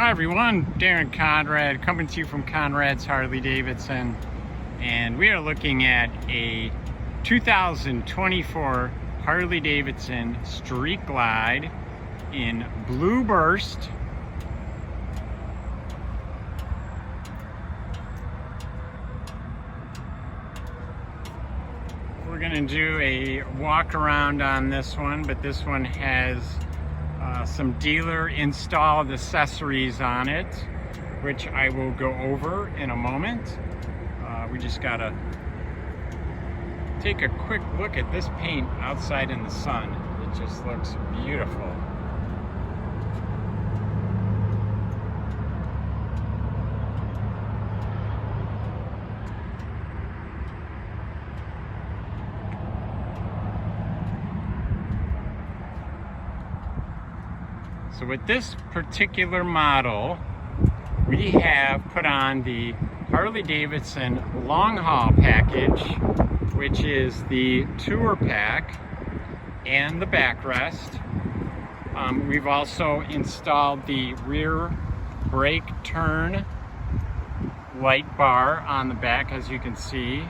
Hi everyone, Darren Conrad coming to you from Conrad's Harley-Davidson, and we are looking at a 2024 Harley-Davidson Street Glide in Blue Burst. We're going to do a walk around on this one, but this one has some dealer installed accessories on it, which I will go over in a moment. We just gotta take a quick look at this paint outside in the sun. It just looks beautiful. So with this particular model, we have put on the Harley-Davidson long haul package, which is the tour pack and the backrest. We've also installed the rear brake turn light bar on the back, as you can see,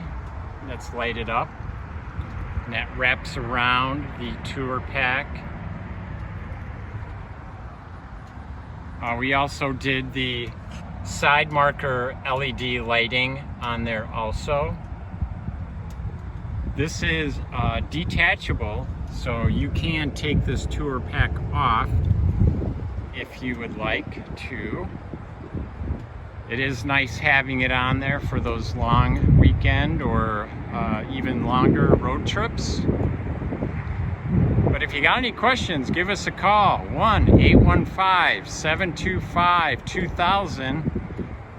that's lighted up, and that wraps around the tour pack. We also did the side marker LED lighting on there also. This is detachable, so you can take this tour pack off if you would like to. It is nice having it on there for those long weekend or even longer road trips. But if you got any questions, give us a call, 1-815-725-2000,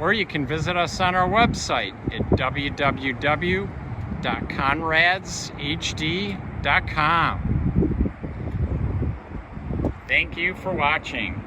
or you can visit us on our website at www.conradshd.com. Thank you for watching.